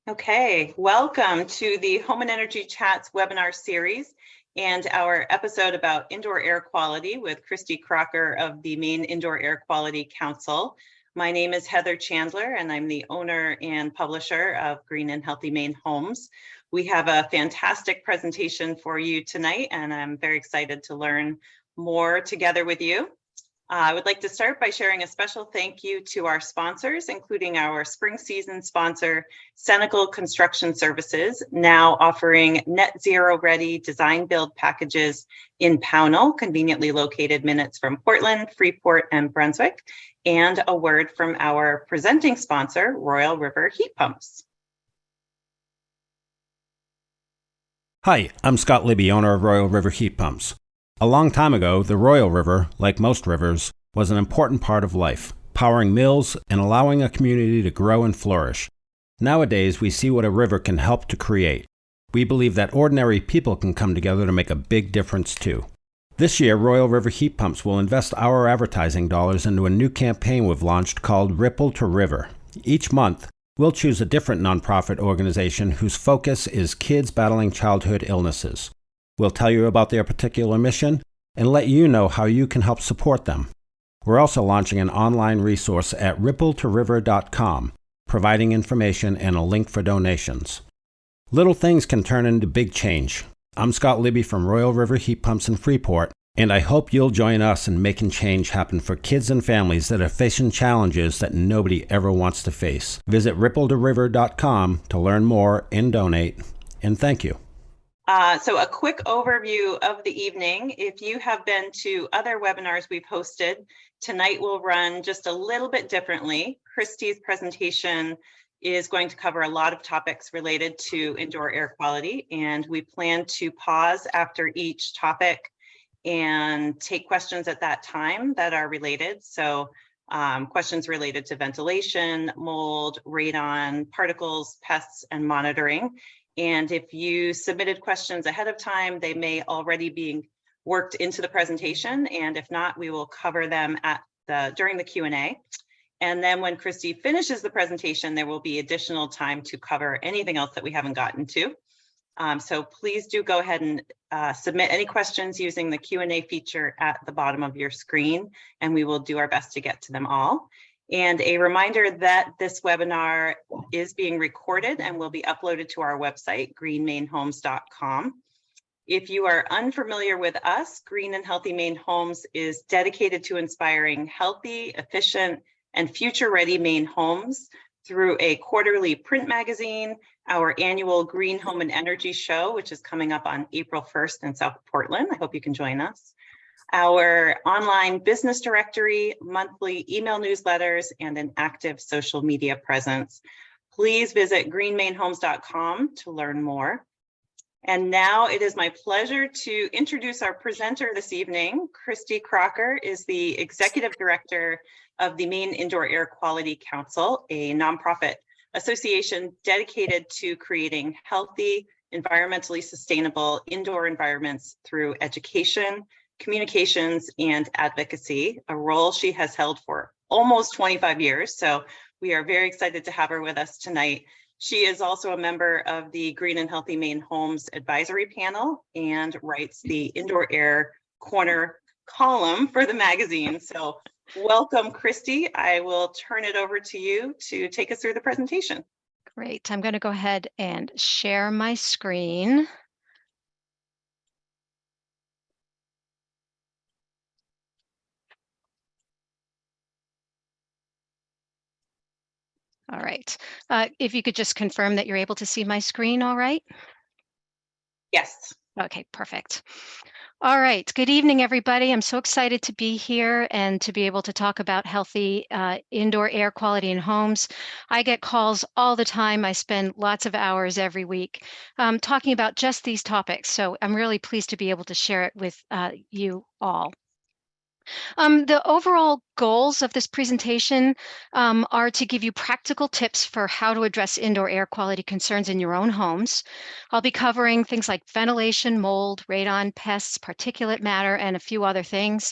Okay, welcome to the Home and Energy Chats webinar series and our episode about indoor air quality with Christy Crocker of the Maine Indoor Air Quality Council. My name is Heather Chandler and I'm the owner and publisher of Green and Healthy Maine Homes. We have a fantastic presentation for you tonight and I'm very excited to learn more together with you. I would like to start by sharing a special thank you to our sponsors, including our spring season sponsor, Senecal Construction Services, now offering net zero ready design build packages in Pownell, conveniently located minutes from Portland, Freeport, and Brunswick, and a word from our presenting sponsor, Royal River Heat Pumps. Hi, I'm Scott Libby, owner of Royal River Heat Pumps. A long time ago, the Royal River, like most rivers, was an important part of life, powering mills and allowing a community to grow and flourish. Nowadays, we see what a river can help to create. We believe that ordinary people can come together to make a big difference too. This year, Royal River Heat Pumps will invest our advertising dollars into a new campaign we've launched called Ripple to River. Each month, we'll choose a different nonprofit organization whose focus is kids battling childhood illnesses. We'll tell you about their particular mission and let you know how you can help support them. We're also launching an online resource at rippletoriver.com, providing information and a link for donations. Little things can turn into big change. I'm Scott Libby from Royal River Heat Pumps in Freeport, and I hope you'll join us in making change happen for kids and families that are facing challenges that nobody ever wants to face. Visit rippletoriver.com to learn more and donate, and thank you. So a quick overview of the evening. If you have been to other webinars we've hosted, tonight will run just a little bit differently. Christy's presentation is going to cover a lot of topics related to indoor air quality, and we plan to pause after each topic and take questions at that time that are related. So questions related to ventilation, mold, radon, particles, pests, and monitoring. And if you submitted questions ahead of time, they may already be worked into the presentation. And if not, we will cover them during the Q&A. And then when Christy finishes the presentation, there will be additional time to cover anything else that we haven't gotten to. So please do go ahead and submit any questions using the Q&A feature at the bottom of your screen, and we will do our best to get to them all. And a reminder that this webinar is being recorded and will be uploaded to our website, greenmainehomes.com. If you are unfamiliar with us, Green and Healthy Maine Homes is dedicated to inspiring healthy, efficient, and future-ready Maine homes through a quarterly print magazine, our annual Green Home and Energy Show, which is coming up on April 1st in South Portland. I hope you can join us. Our online business directory, monthly email newsletters, and an active social media presence. Please visit greenmainehomes.com to learn more. And now it is my pleasure to introduce our presenter this evening. Christy Crocker is the Executive Director of the Maine Indoor Air Quality Council, a nonprofit association dedicated to creating healthy, environmentally sustainable indoor environments through education, communications, and advocacy, a role she has held for almost 25 years. So we are very excited to have her with us tonight. She is also a member of the Green and Healthy Maine Homes Advisory Panel and writes the Indoor Air Corner column for the magazine. So welcome, Christy. I will turn it over to you to take us through the presentation. Great. I'm going to go ahead and share my screen. All right. If you could just confirm that you're able to see my screen, all right? Yes. Okay, perfect. All right. Good evening, everybody. I'm so excited to be here and to be able to talk about healthy indoor air quality in homes. I get calls all the time. I spend lots of hours every week talking about just these topics. So I'm really pleased to be able to share it with you all. The overall goals of this presentation are to give you practical tips for how to address indoor air quality concerns in your own homes. I'll be covering things like ventilation, mold, radon, pests, particulate matter, and a few other things.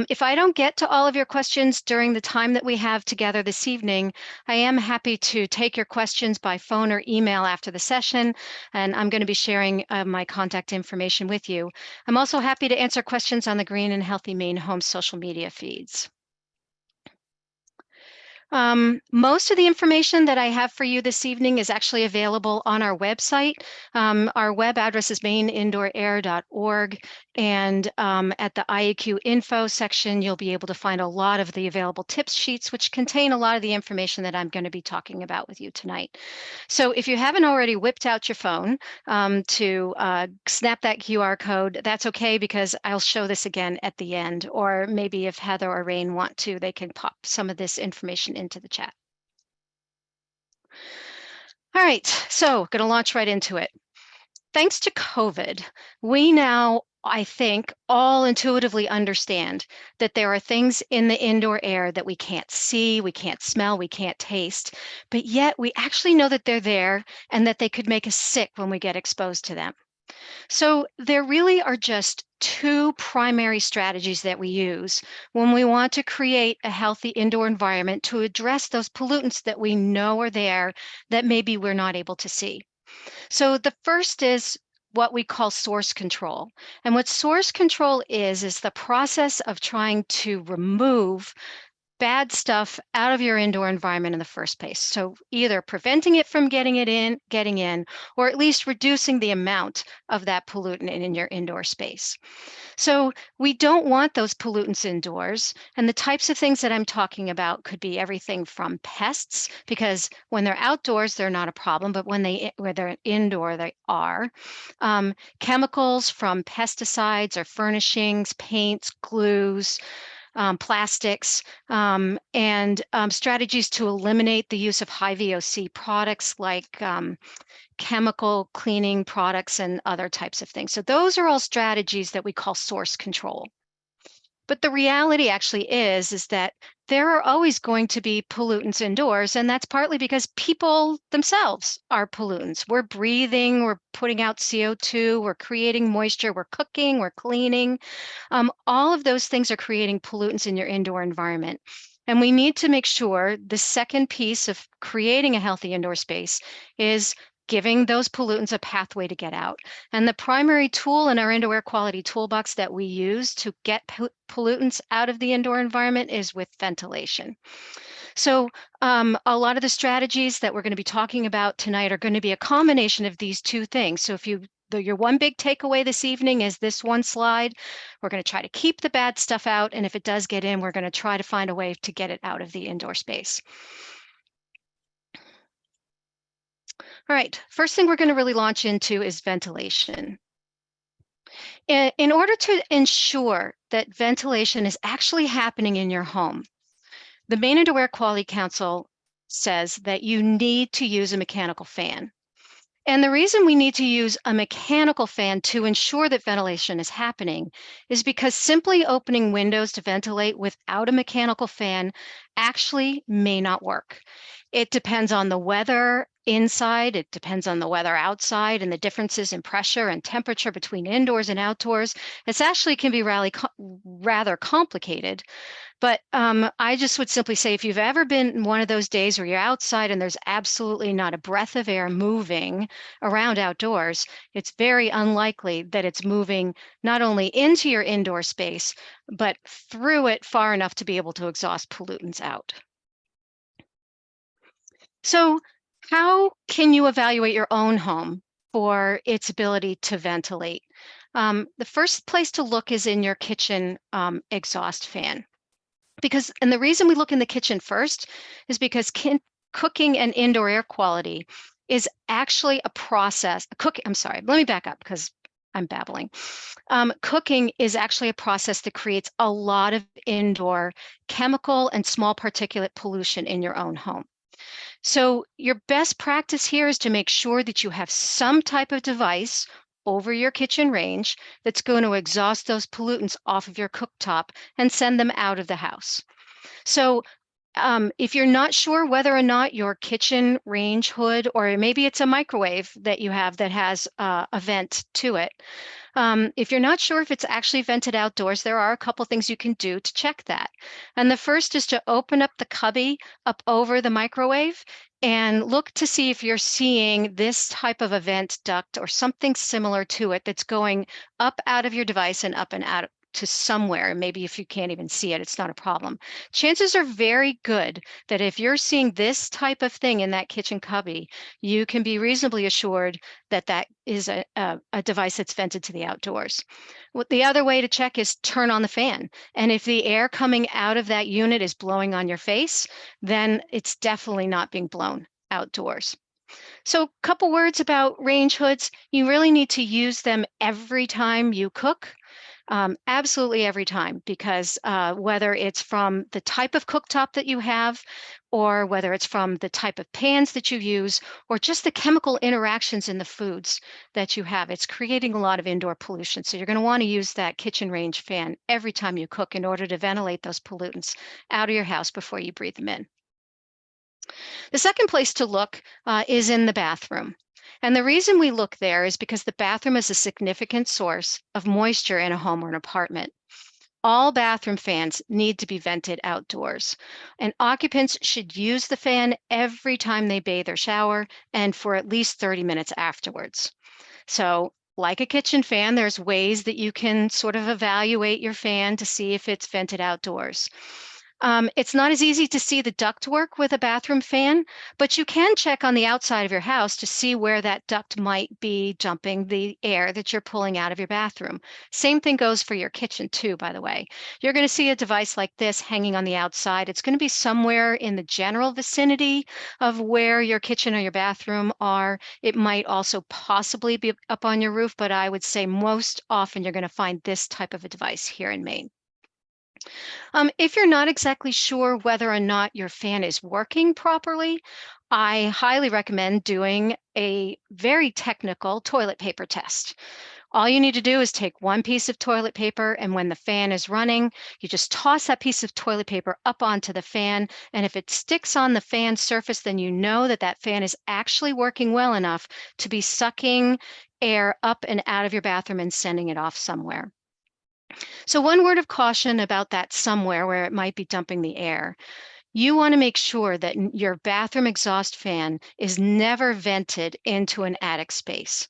If I don't get to all of your questions during the time that we have together this evening, I am happy to take your questions by phone or email after the session, and I'm going to be sharing my contact information with you. I'm also happy to answer questions on the Green and Healthy Maine Home social media feeds. Most of the information that I have for you this evening is actually available on our website. Our web address is maineindoorair.org, and at the IAQ info section, you'll be able to find a lot of the available tips sheets, which contain a lot of the information that I'm going to be talking about with you tonight. So if you haven't already whipped out your phone to snap that QR code, that's okay, because I'll show this again at the end, or maybe if Heather or Rain want to, they can pop some of this information into the chat. All right, so going to launch right into it. Thanks to COVID, we now, I think, all intuitively understand that there are things in the indoor air that we can't see, we can't smell, we can't taste, but yet we actually know that they're there and that they could make us sick when we get exposed to them. So there really are just two primary strategies that we use when we want to create a healthy indoor environment to address those pollutants that we know are there that maybe we're not able to see. So the first is what we call source control. And what source control is the process of trying to remove bad stuff out of your indoor environment in the first place. So either preventing it from getting in, or at least reducing the amount of that pollutant in your indoor space. So we don't want those pollutants indoors. And the types of things that I'm talking about could be everything from pests, because when they're outdoors, they're not a problem, but when they're indoor, they are. Chemicals from pesticides or furnishings, paints, glues, plastics, and strategies to eliminate the use of high VOC products like chemical cleaning products and other types of things. So those are all strategies that we call source control. But the reality actually is that there are always going to be pollutants indoors, and that's partly because people themselves are pollutants. We're breathing, we're putting out CO2, we're creating moisture, we're cooking, we're cleaning. All of those things are creating pollutants in your indoor environment. And we need to make sure the second piece of creating a healthy indoor space is giving those pollutants a pathway to get out. And the primary tool in our indoor air quality toolbox that we use to get pollutants out of the indoor environment is with ventilation. So a lot of the strategies that we're going to be talking about tonight are going to be a combination of these two things. So if your one big takeaway this evening is this one slide, we're going to try to keep the bad stuff out. And if it does get in, we're going to try to find a way to get it out of the indoor space. All right, first thing we're going to really launch into is ventilation. In order to ensure that ventilation is actually happening in your home, the Maine Indoor Air Quality Council says that you need to use a mechanical fan. And the reason we need to use a mechanical fan to ensure that ventilation is happening is because simply opening windows to ventilate without a mechanical fan actually may not work. It depends on the weather inside, it depends on the weather outside, and the differences in pressure and temperature between indoors and outdoors. It actually can be rather complicated. But I just would simply say, if you've ever been in one of those days where you're outside and there's absolutely not a breath of air moving around outdoors, it's very unlikely that it's moving not only into your indoor space, but through it far enough to be able to exhaust pollutants out. So how can you evaluate your own home for its ability to ventilate? The first place to look is in your kitchen exhaust fan. And the reason we look in the kitchen first is because cooking and indoor air quality is actually a process. I'm sorry, let me back up because I'm babbling. Cooking is actually a process that creates a lot of indoor chemical and small particulate pollution in your own home. So your best practice here is to make sure that you have some type of device over your kitchen range that's going to exhaust those pollutants off of your cooktop and send them out of the house. So if you're not sure whether or not your kitchen range hood, or maybe it's a microwave that you have that has a vent to it, If you're not sure if it's actually vented outdoors, there are a couple things you can do to check that. And the first is to open up the cubby up over the microwave and look to see if you're seeing this type of a vent duct or something similar to it that's going up out of your device and up and out to somewhere. Maybe if you can't even see it, it's not a problem. Chances are very good that if you're seeing this type of thing in that kitchen cubby, you can be reasonably assured that that is a device that's vented to the outdoors. The other way to check is turn on the fan. And if the air coming out of that unit is blowing on your face, then it's definitely not being blown outdoors. So a couple words about range hoods. You really need to use them every time you cook. Absolutely every time, because whether it's from the type of cooktop that you have, or whether it's from the type of pans that you use, or just the chemical interactions in the foods that you have, it's creating a lot of indoor pollution. So you're going to want to use that kitchen range fan every time you cook in order to ventilate those pollutants out of your house before you breathe them in. The second place to look is in the bathroom. And the reason we look there is because the bathroom is a significant source of moisture in a home or an apartment. All bathroom fans need to be vented outdoors, and occupants should use the fan every time they bathe or shower and for at least 30 minutes afterwards. So, like a kitchen fan, there's ways that you can sort of evaluate your fan to see if it's vented outdoors. It's not as easy to see the ductwork with a bathroom fan, but you can check on the outside of your house to see where that duct might be dumping the air that you're pulling out of your bathroom. Same thing goes for your kitchen too, by the way. You're going to see a device like this hanging on the outside. It's going to be somewhere in the general vicinity of where your kitchen or your bathroom are. It might also possibly be up on your roof, but I would say most often you're going to find this type of a device here in Maine. If you're not exactly sure whether or not your fan is working properly, I highly recommend doing a very technical toilet paper test. All you need to do is take one piece of toilet paper, and when the fan is running, you just toss that piece of toilet paper up onto the fan. And if it sticks on the fan surface, then you know that that fan is actually working well enough to be sucking air up and out of your bathroom and sending it off somewhere. So one word of caution about that somewhere where it might be dumping the air. You want to make sure that your bathroom exhaust fan is never vented into an attic space.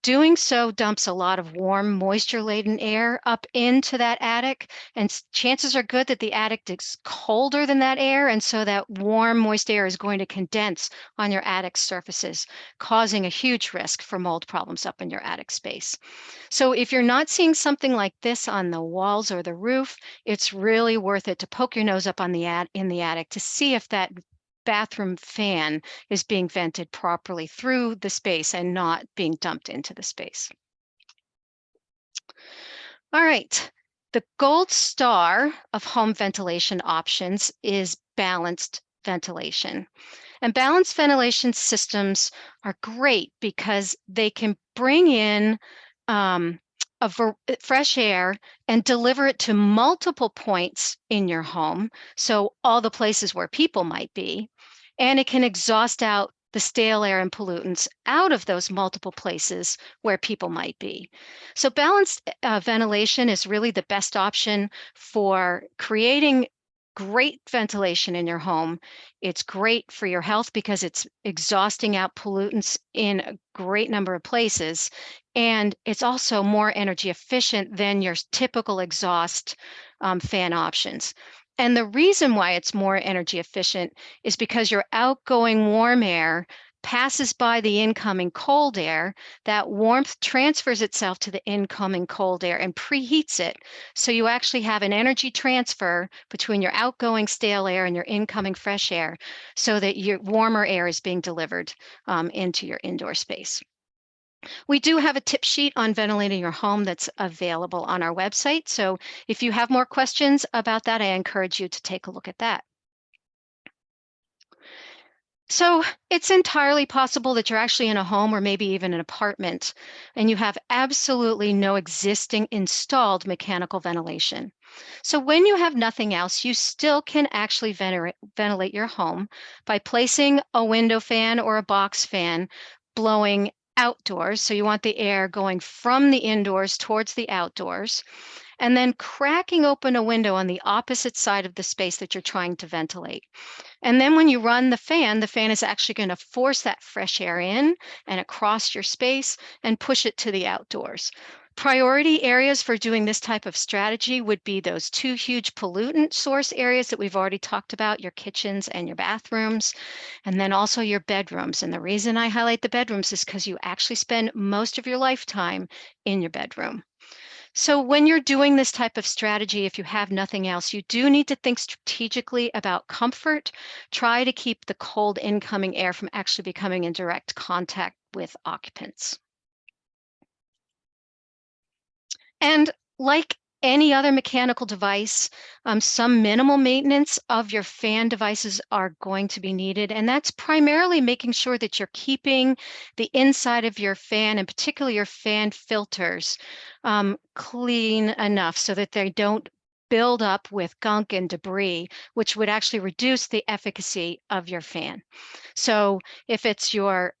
Doing so dumps a lot of warm, moisture-laden air up into that attic, and chances are good that the attic is colder than that air, and so that warm, moist air is going to condense on your attic surfaces, causing a huge risk for mold problems up in your attic space. So if you're not seeing something like this on the walls or the roof, it's really worth it to poke your nose up on in the attic to see if that bathroom fan is being vented properly through the space and not being dumped into the space. All right, the gold star of home ventilation options is balanced ventilation. And balanced ventilation systems are great because they can bring in fresh air and deliver it to multiple points in your home, so all the places where people might be, and it can exhaust out the stale air and pollutants out of those multiple places where people might be. So balanced ventilation is really the best option for creating great ventilation in your home. It's great for your health because it's exhausting out pollutants in a great number of places. And it's also more energy efficient than your typical exhaust fan options. And the reason why it's more energy efficient is because your outgoing warm air passes by the incoming cold air. That warmth transfers itself to the incoming cold air and preheats it. So you actually have an energy transfer between your outgoing stale air and your incoming fresh air, so that your warmer air is being delivered into your indoor space. We do have a tip sheet on ventilating your home that's available on our website. So if you have more questions about that, I encourage you to take a look at that. So it's entirely possible that you're actually in a home or maybe even an apartment, and you have absolutely no existing installed mechanical ventilation. So when you have nothing else, you still can actually ventilate your home by placing a window fan or a box fan blowing outdoors. So you want the air going from the indoors towards the outdoors, and then cracking open a window on the opposite side of the space that you're trying to ventilate. And then when you run the fan is actually going to force that fresh air in and across your space and push it to the outdoors. Priority areas for doing this type of strategy would be those two huge pollutant source areas that we've already talked about, your kitchens and your bathrooms, and then also your bedrooms. And the reason I highlight the bedrooms is because you actually spend most of your lifetime in your bedroom. So when you're doing this type of strategy, if you have nothing else, you do need to think strategically about comfort. Try to keep the cold incoming air from actually becoming in direct contact with occupants. And like any other mechanical device, some minimal maintenance of your fan devices are going to be needed. And that's primarily making sure that you're keeping the inside of your fan, and particularly your fan filters, clean enough so that they don't build up with gunk and debris, which would actually reduce the efficacy of your fan. So if it's your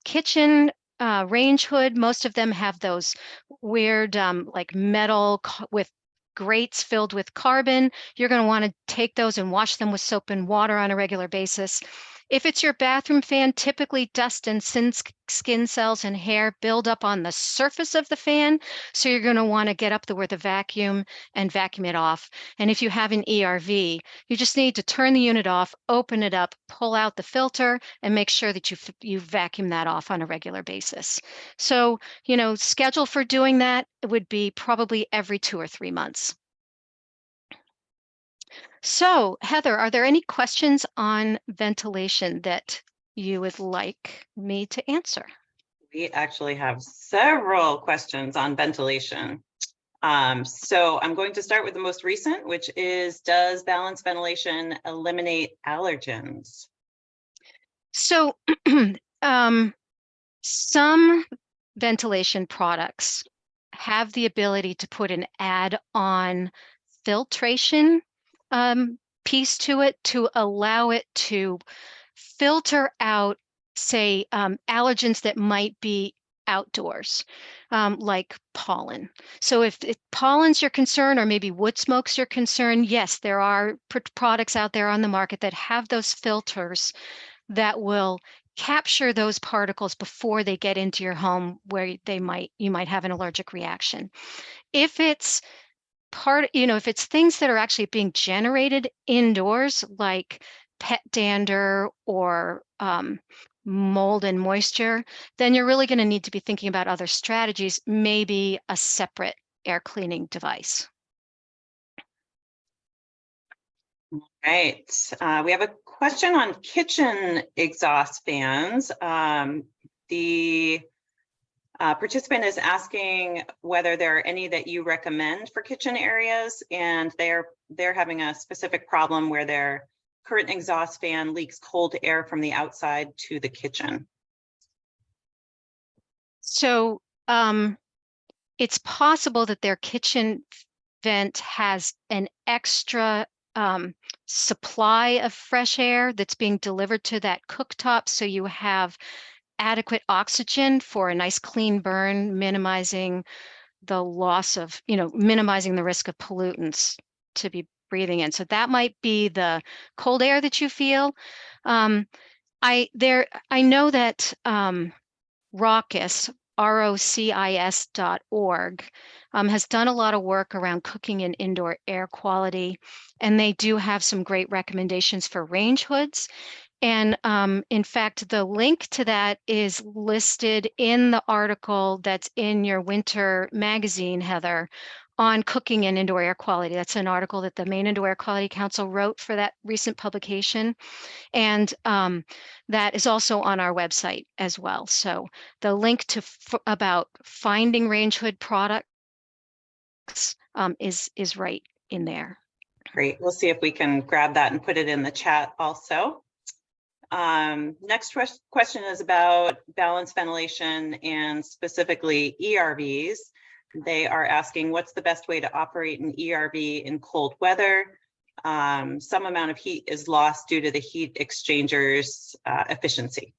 kitchen range hood, most of them have those weird like metal with grates filled with carbon. You're going to want to take those and wash them with soap and water on a regular basis. If it's your bathroom fan, typically dust and skin cells and hair build up on the surface of the fan. So you're going to want to get up there with a vacuum and vacuum it off. And if you have an ERV, you just need to turn the unit off, open it up, pull out the filter, and make sure that you vacuum that off on a regular basis. So, schedule for doing that would be probably every 2 or 3 months. So, Heather, are there any questions on ventilation that you would like me to answer? We actually have several questions on ventilation. So I'm going to start with the most recent, which is, does balanced ventilation eliminate allergens? So some ventilation products have the ability to put an add-on filtration piece to it to allow it to filter out, say, allergens that might be outdoors, like pollen. So if pollen's your concern, or maybe wood smoke's your concern, yes, there are products out there on the market that have those filters that will capture those particles before they get into your home, where you might have an allergic reaction. If it's if it's things that are actually being generated indoors, like pet dander or mold and moisture, then you're really going to need to be thinking about other strategies, maybe a separate air cleaning device. Right. We have a question on kitchen exhaust fans. The participant is asking whether there are any that you recommend for kitchen areas, and they're having a specific problem where their current exhaust fan leaks cold air from the outside to the kitchen. So it's possible that their kitchen vent has an extra supply of fresh air that's being delivered to that cooktop, so you have adequate oxygen for a nice clean burn, minimizing the loss of, minimizing the risk of pollutants to be breathing in. So that might be the cold air that you feel. I know that ROCIS, ROCIS.org, has done a lot of work around cooking and indoor air quality, and they do have some great recommendations for range hoods. And in fact, the link to that is listed in the article that's in your winter magazine, Heather, on cooking and indoor air quality. That's an article that the Maine Indoor Air Quality Council wrote for that recent publication. And that is also on our website as well. So the link to about finding range hood products is right in there. Great. We'll see if we can grab that and put it in the chat also. Next question is about balanced ventilation and specifically ERVs. They are asking, what's the best way to operate an ERV in cold weather? Some amount of heat is lost due to the heat exchangers efficiency.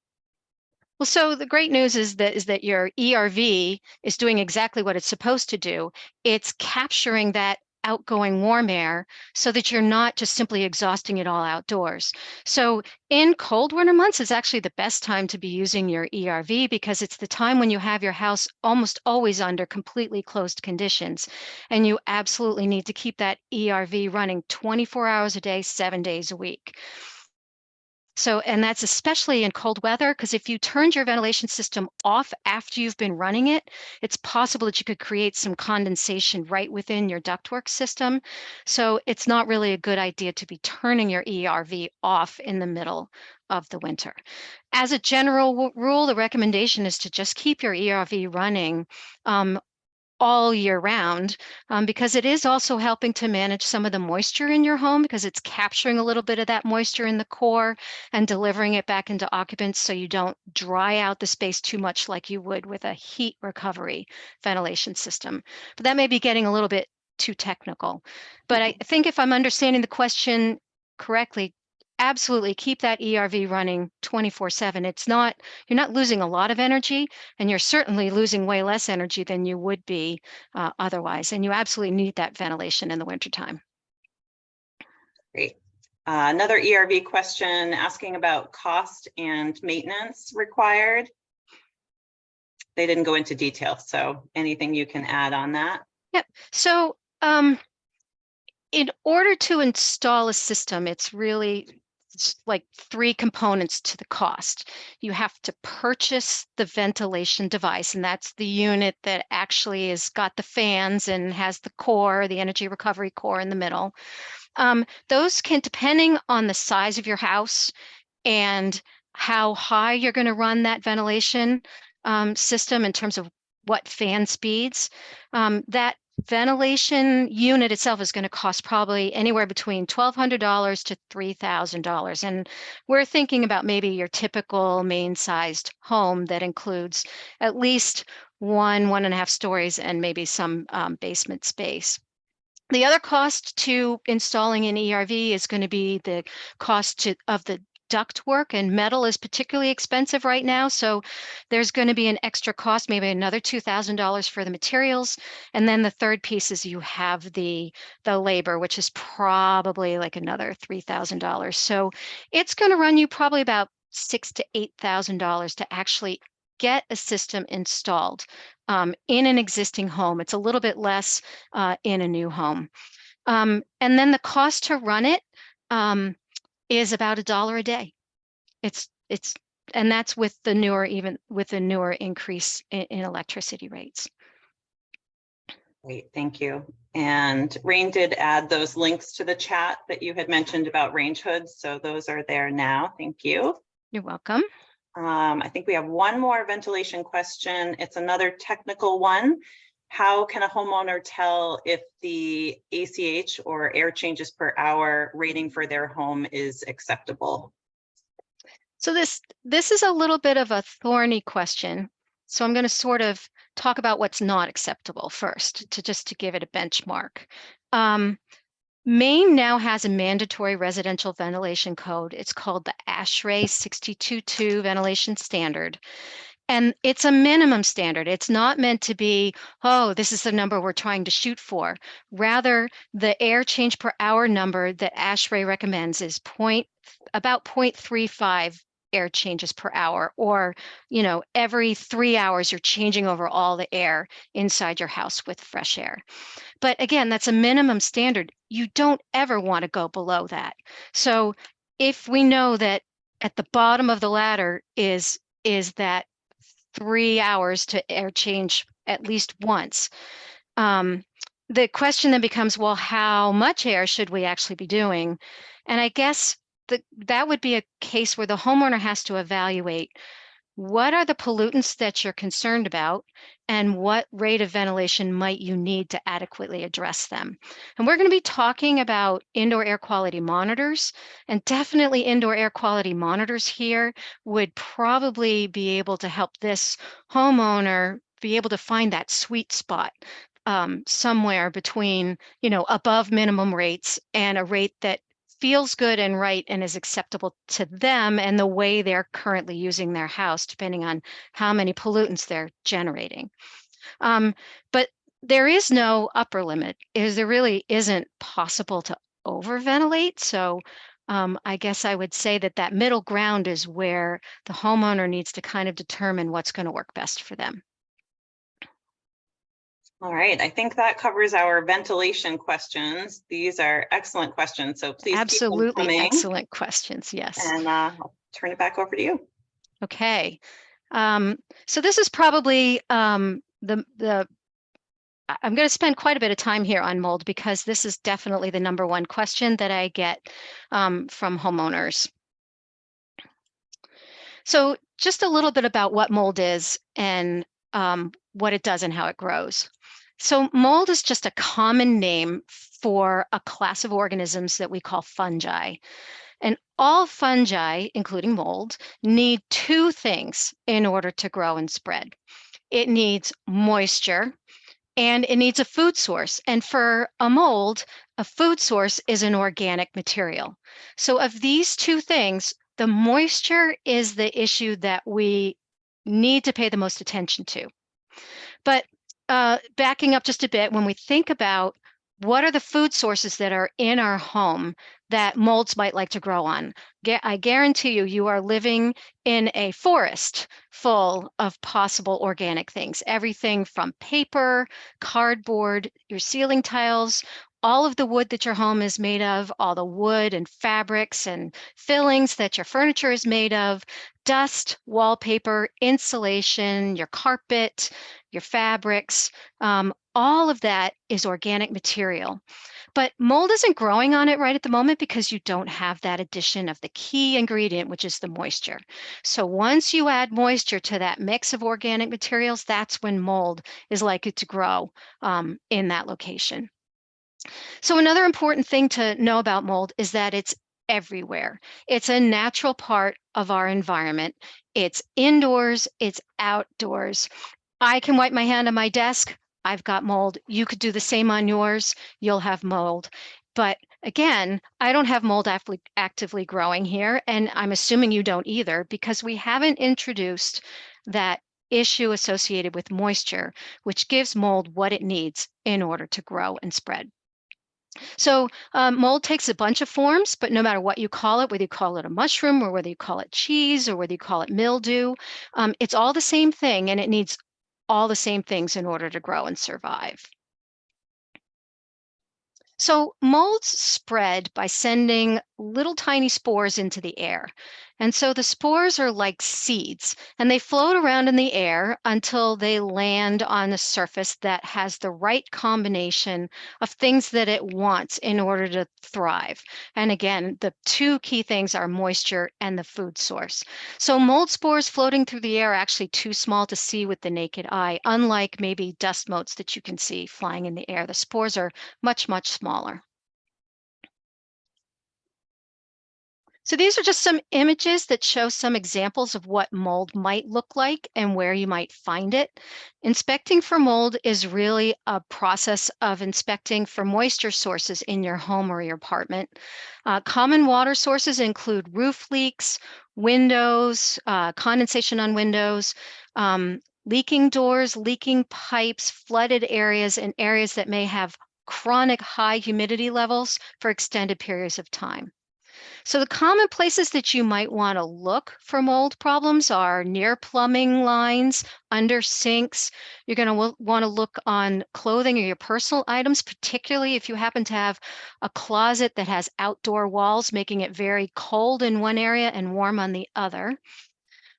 Well, so the great news is that your ERV is doing exactly what it's supposed to do. It's capturing that outgoing warm air so that you're not just simply exhausting it all outdoors. So in cold winter months is actually the best time to be using your ERV because it's the time when you have your house almost always under completely closed conditions. And you absolutely need to keep that ERV running 24 hours a day, 7 days a week. So, and that's especially in cold weather, because if you turned your ventilation system off after you've been running it, it's possible that you could create some condensation right within your ductwork system. So it's not really a good idea to be turning your ERV off in the middle of the winter. As a general rule, the recommendation is to just keep your ERV running all year round, because it is also helping to manage some of the moisture in your home because it's capturing a little bit of that moisture in the core and delivering it back into occupants so you don't dry out the space too much like you would with a heat recovery ventilation system. But that may be getting a little bit too technical. But I think if I'm understanding the question correctly, absolutely keep that ERV running 24/7. You're not losing a lot of energy, and you're certainly losing way less energy than you would be otherwise. And you absolutely need that ventilation in the wintertime. Great. Another ERV question asking about cost and maintenance required. They didn't go into detail, so anything you can add on that? Yep. So in order to install a system, it's like three components to the cost. You have to purchase the ventilation device, and that's the unit that actually has got the fans and has the core, the energy recovery core in the middle. Those can, depending on the size of your house and how high you're going to run that ventilation system in terms of what fan speeds, that ventilation unit itself is going to cost probably anywhere between $1,200 to $3,000. And we're thinking about maybe your typical Maine-sized home that includes at least 1.5 stories, and maybe some basement space. The other cost to installing an ERV is going to be the cost of the duct work, and metal is particularly expensive right now. So there's going to be an extra cost, maybe another $2,000 for the materials. And then the third piece is you have the labor, which is probably like another $3,000. So it's going to run you probably about $6,000 to $8,000 to actually get a system installed in an existing home. It's a little bit less in a new home. And then the cost to run it is about $1 a day. And that's with the newer increase in electricity rates. Great, thank you. And Rain did add those links to the chat that you had mentioned about range hoods. So those are there now. Thank you. You're welcome. I think we have one more ventilation question. It's another technical one. How can a homeowner tell if the ACH, or air changes per hour, rating for their home is acceptable? So this is a little bit of a thorny question. So I'm going to sort of talk about what's not acceptable first, to give it a benchmark. Maine now has a mandatory residential ventilation code. It's called the ASHRAE 622 ventilation standard. And it's a minimum standard. It's not meant to be, oh, this is the number we're trying to shoot for. Rather, the air change per hour number that ASHRAE recommends is about 0.35 air changes per hour, or every 3 hours you're changing over all the air inside your house with fresh air. But again, that's a minimum standard. You don't ever want to go below that. So if we know that at the bottom of the ladder is that 3 hours to air change at least once, the question then becomes, well, how much air should we actually be doing? And I guess that would be a case where the homeowner has to evaluate what are the pollutants that you're concerned about, and what rate of ventilation might you need to adequately address them. And we're going to be talking about indoor air quality monitors, and definitely indoor air quality monitors here would probably be able to help this homeowner be able to find that sweet spot somewhere between, above minimum rates and a rate that feels good and right and is acceptable to them and the way they're currently using their house, depending on how many pollutants they're generating. But there is no upper limit, there really isn't possible to overventilate. So I guess I would say that middle ground is where the homeowner needs to kind of determine what's going to work best for them. All right, I think that covers our ventilation questions. These are excellent questions, so please Absolutely keep them coming. Excellent questions, yes. And I'll turn it back over to you. Okay, so this is probably I'm going to spend quite a bit of time here on mold because this is definitely the number one question that I get from homeowners. So just a little bit about what mold is and what it does and how it grows. So mold is just a common name for a class of organisms that we call fungi. And all fungi, including mold, need two things in order to grow and spread. It needs moisture, and it needs a food source. And for a mold, a food source is an organic material. So of these two things, the moisture is the issue that we need to pay the most attention to. But backing up just a bit, when we think about what are the food sources that are in our home that molds might like to grow on, I guarantee you are living in a forest full of possible organic things. Everything from paper, cardboard, your ceiling tiles, all of the wood that your home is made of, all the wood and fabrics and fillings that your furniture is made of, dust, wallpaper, insulation, your carpet, your fabrics, all of that is organic material. But mold isn't growing on it right at the moment because you don't have that addition of the key ingredient, which is the moisture. So once you add moisture to that mix of organic materials, that's when mold is likely to grow in that location. So another important thing to know about mold is that it's everywhere. It's a natural part of our environment. It's indoors, it's outdoors. I can wipe my hand on my desk. I've got mold. You could do the same on yours. You'll have mold. But again, I don't have mold actively growing here, and I'm assuming you don't either because we haven't introduced that issue associated with moisture, which gives mold what it needs in order to grow and spread. So mold takes a bunch of forms, but no matter what you call it, whether you call it a mushroom or whether you call it cheese or whether you call it mildew, it's all the same thing and it needs all the same things in order to grow and survive. So molds spread by sending little tiny spores into the air. And so the spores are like seeds, and they float around in the air until they land on a surface that has the right combination of things that it wants in order to thrive. And again, the two key things are moisture and the food source. So mold spores floating through the air are actually too small to see with the naked eye, unlike maybe dust motes that you can see flying in the air. The spores are much, much smaller. So these are just some images that show some examples of what mold might look like and where you might find it. Inspecting for mold is really a process of inspecting for moisture sources in your home or your apartment. Common water sources include roof leaks, windows, condensation on windows, leaking doors, leaking pipes, flooded areas, and areas that may have chronic high humidity levels for extended periods of time. So the common places that you might want to look for mold problems are near plumbing lines, under sinks. You're going to want to look on clothing or your personal items, particularly if you happen to have a closet that has outdoor walls, making it very cold in one area and warm on the other.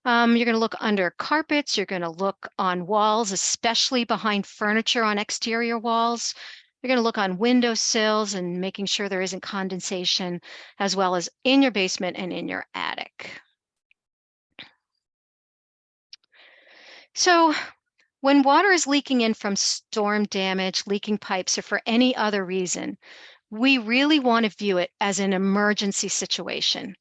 You're going to look under carpets. You're going to look on walls, especially behind furniture on exterior walls. You're going to look on windowsills and making sure there isn't condensation, as well as in your basement and in your attic. So when water is leaking in from storm damage, leaking pipes, or for any other reason, we really want to view it as an emergency situation.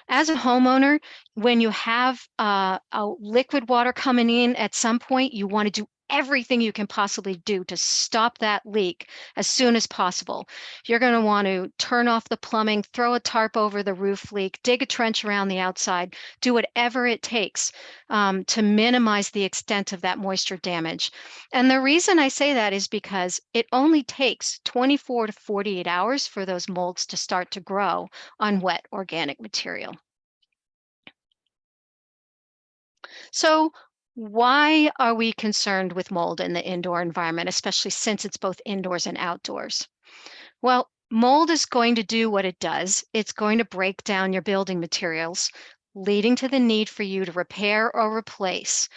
As a homeowner, when you have a liquid water coming in at some point, you want to do everything you can possibly do to stop that leak as soon as possible. You're going to want to turn off the plumbing, throw a tarp over the roof leak, dig a trench around the outside, do whatever it takes to minimize the extent of that moisture damage. And the reason I say that is because it only takes 24 to 48 hours for those molds to start to grow on wet organic material. So why are we concerned with mold in the indoor environment, especially since it's both indoors and outdoors? Well, mold is going to do what it does. It's going to break down your building materials, leading to the need for you to repair or replace.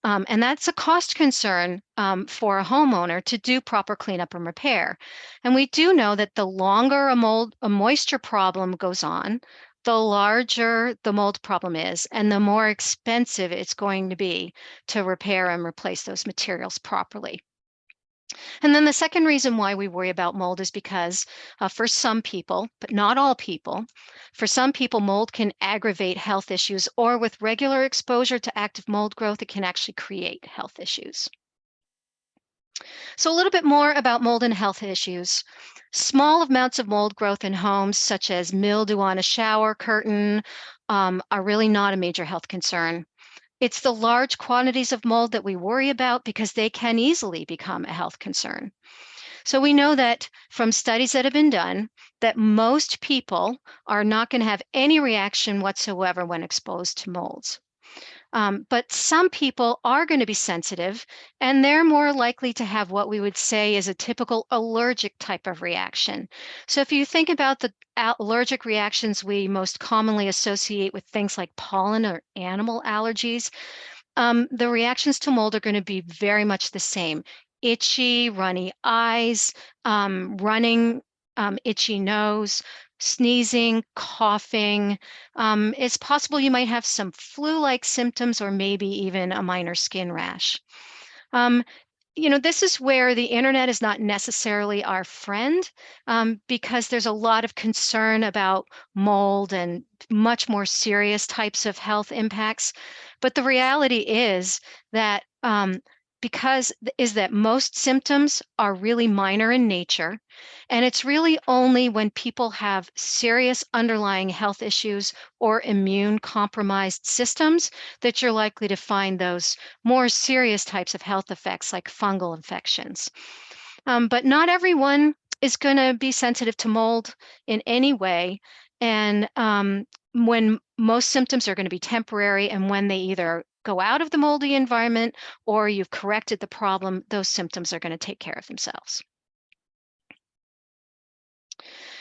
And that's a cost concern for a homeowner to do proper cleanup and repair. And we do know that the longer a moisture problem goes on, the larger the mold problem is, and the more expensive it's going to be to repair and replace those materials properly. And then the second reason why we worry about mold is because for some people, but not all people, for some people, mold can aggravate health issues, or with regular exposure to active mold growth, it can actually create health issues. So a little bit more about mold and health issues. Small amounts of mold growth in homes, such as mildew on a shower curtain, are really not a major health concern. It's the large quantities of mold that we worry about because they can easily become a health concern. So we know that from studies that have been done that most people are not going to have any reaction whatsoever when exposed to molds. But some people are going to be sensitive, and they're more likely to have what we would say is a typical allergic type of reaction. So if you think about the allergic reactions we most commonly associate with things like pollen or animal allergies, the reactions to mold are going to be very much the same. Itchy, runny eyes, running, itchy nose, sneezing, coughing. It's possible you might have some flu-like symptoms or maybe even a minor skin rash. This is where the internet is not necessarily our friend because there's a lot of concern about mold and much more serious types of health impacts. But the reality is that most symptoms are really minor in nature, and it's really only when people have serious underlying health issues or immune compromised systems that you're likely to find those more serious types of health effects like fungal infections. But not everyone is going to be sensitive to mold in any way, and when most symptoms are going to be temporary, and when they either go out of the moldy environment or you've corrected the problem, those symptoms are going to take care of themselves.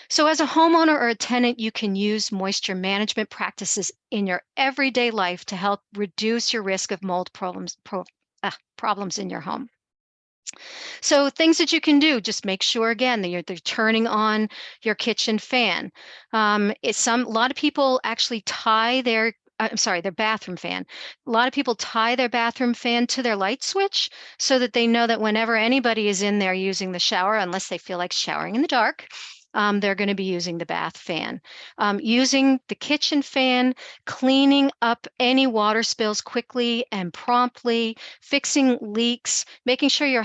So as a homeowner or a tenant, you can use moisture management practices in your everyday life to help reduce your risk of mold problems in your home. So things that you can do, just make sure again that you're turning on your kitchen fan. A lot of people actually tie their bathroom fan. A lot of people tie their bathroom fan to their light switch so that they know that whenever anybody is in there using the shower, unless they feel like showering in the dark, they're going to be using the bath fan. Using the kitchen fan, cleaning up any water spills quickly and promptly, fixing leaks, making sure you're